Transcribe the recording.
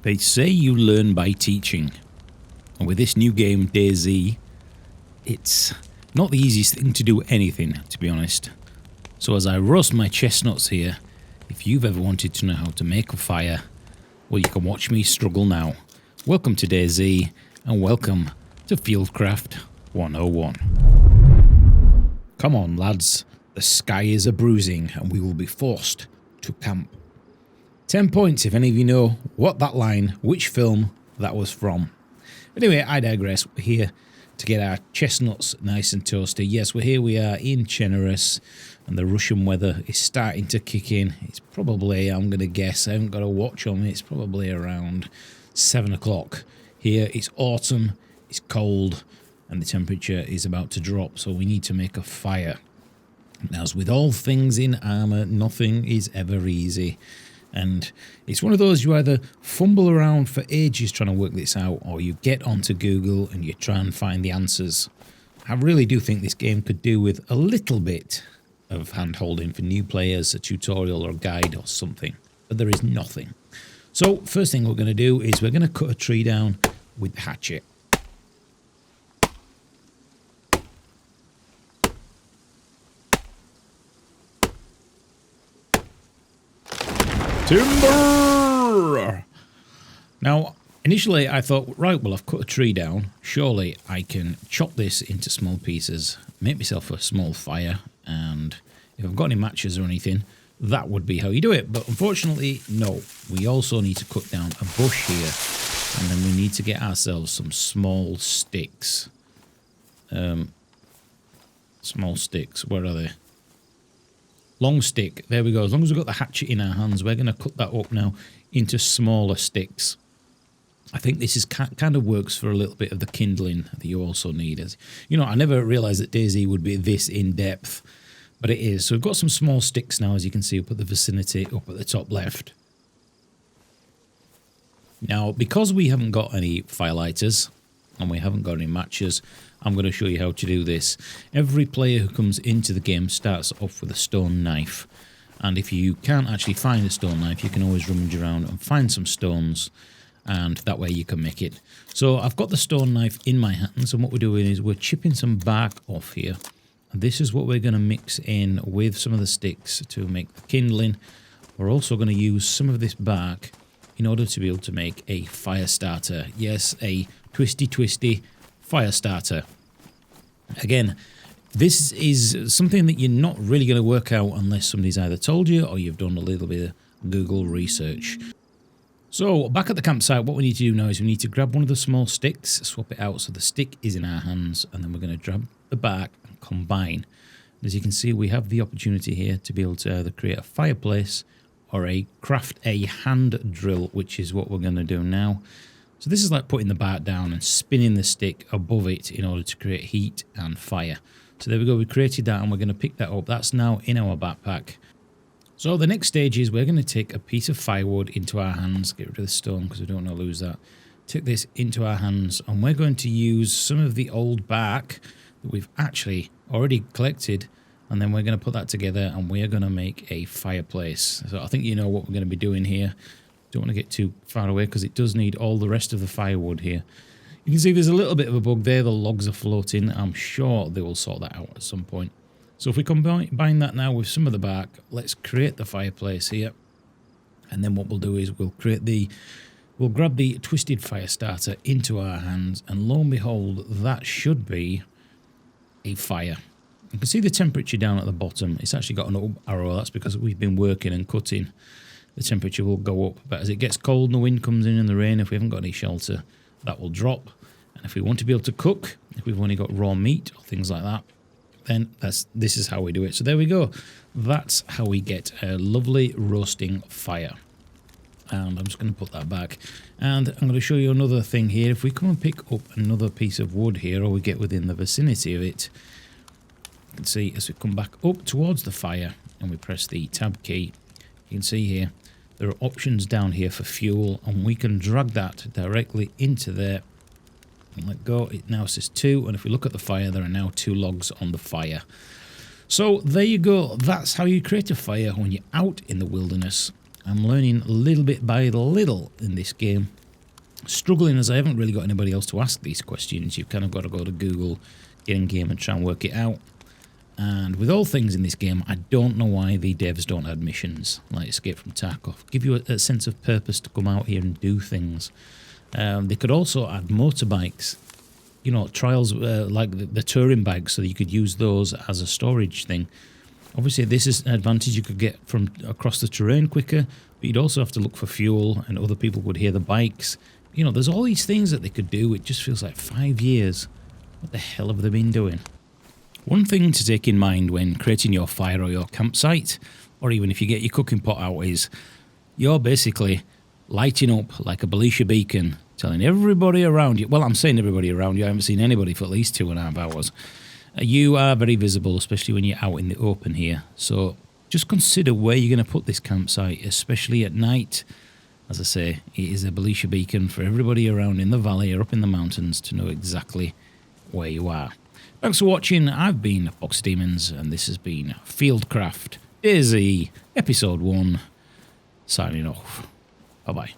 They say you learn by teaching. And with this new game, DayZ, it's not the easiest thing to do anything, to be honest. So as I roast my chestnuts here, if you've ever wanted to know how to make a fire, well, you can watch me struggle now. Welcome to DayZ, and welcome to Fieldcraft 101. Come on, lads. The sky is a-bruising, and we will be forced to camp. 10 points if any of you know what that line, which film that was from. Anyway, I digress. We're here to get our chestnuts nice and toasty. Yes, we are in Chernarus, and the Russian weather is starting to kick in. It's probably, I'm going to guess, I haven't got a watch on me, it's probably around 7 o'clock. Here it's autumn, it's cold, and the temperature is about to drop, so we need to make a fire. Now, as with all things in armour, nothing is ever easy. And it's one of those you either fumble around for ages trying to work this out, or you get onto Google and you try and find the answers. I really do think this game could do with a little bit of hand-holding for new players, a tutorial or a guide or something. But there is nothing. So, first thing we're going to do is we're going to cut a tree down with the hatchet. Timber! Now, initially I thought, right, well, I've cut a tree down. Surely I can chop this into small pieces, make myself a small fire, and if I've got any matches or anything, that would be how you do it. But unfortunately, no. We also need to cut down a bush here, and then we need to get ourselves some small sticks. Small sticks, where are they? Long stick, there we go. As long as we've got the hatchet in our hands, we're going to cut that up now into smaller sticks. I think this is kind of works for a little bit of the kindling that you also need. You know, I never realised that DayZ would be this in-depth, but it is. So we've got some small sticks now, as you can see, up at the vicinity, up at the top left. Now, because we haven't got any firelighters, and we haven't got any matches, I'm going to show you how to do this. Every player who comes into the game starts off with a stone knife. And if you can't actually find a stone knife, you can always rummage around and find some stones. And that way you can make it. So I've got the stone knife in my hands. And what we're doing is we're chipping some bark off here. And this is what we're going to mix in with some of the sticks to make the kindling. We're also going to use some of this bark in order to be able to make a fire starter. Yes, a twisty fire starter. Again, this is something that you're not really going to work out unless somebody's either told you or you've done a little bit of Google research. So, back at the campsite, what we need to do now is we need to grab one of the small sticks, swap it out so the stick is in our hands, and then we're going to grab the bark and combine. As you can see, we have the opportunity here to be able to either create a fireplace or craft a hand drill, which is what we're going to do now. So this is like putting the bark down and spinning the stick above it in order to create heat and fire. So there we go, we created that and we're going to pick that up. That's now in our backpack. So the next stage is we're going to take a piece of firewood into our hands, get rid of the stone because we don't want to lose that. Take this into our hands and we're going to use some of the old bark that we've actually already collected, and then we're going to put that together and we're going to make a fireplace. So I think you know what we're going to be doing here. Don't want to get too far away because it does need all the rest of the firewood here. You can see there's a little bit of a bug there. The logs are floating. I'm sure they will sort that out at some point. So if we combine that now with some of the bark, let's create the fireplace here. And then what we'll do is we'll grab the twisted fire starter into our hands, and lo and behold, that should be a fire. You can see the temperature down at the bottom. It's actually got an up arrow. That's because we've been working and cutting. The temperature will go up, but as it gets cold and the wind comes in and the rain, if we haven't got any shelter, that will drop. And if we want to be able to cook, if we've only got raw meat or things like that, then this is how we do it. So there we go. That's how we get a lovely roasting fire. And I'm just going to put that back. And I'm going to show you another thing here. If we come and pick up another piece of wood here, or we get within the vicinity of it, you can see as we come back up towards the fire and we press the tab key, you can see here there are options down here for fuel, and we can drag that directly into there and let go. It now says 2, and if we look at the fire, there are now 2 logs on the fire. So there you go. That's how you create a fire when you're out in the wilderness. I'm learning little bit by little in this game. Struggling as I haven't really got anybody else to ask these questions. You've kind of got to go to Google, get in game and try and work it out. And with all things in this game, I don't know why the devs don't add missions like Escape from Tarkov. Give you a sense of purpose to come out here and do things. They could also add motorbikes. You know, trials like the touring bikes, so that you could use those as a storage thing. Obviously, this is an advantage you could get from across the terrain quicker, but you'd also have to look for fuel, and other people would hear the bikes. You know, there's all these things that they could do. It just feels like 5 years. What the hell have they been doing? One thing to take in mind when creating your fire or your campsite, or even if you get your cooking pot out, is you're basically lighting up like a Belisha beacon, telling everybody around you, well, I'm saying everybody around you, I haven't seen anybody for at least 2.5 hours. You are very visible, especially when you're out in the open here. So just consider where you're going to put this campsite, especially at night. As I say, it is a Belisha beacon for everybody around in the valley or up in the mountains to know exactly where you are. Thanks for watching. I've been Box Demons, and this has been Fieldcraft DayZ Episode 1. Signing off. Bye-bye.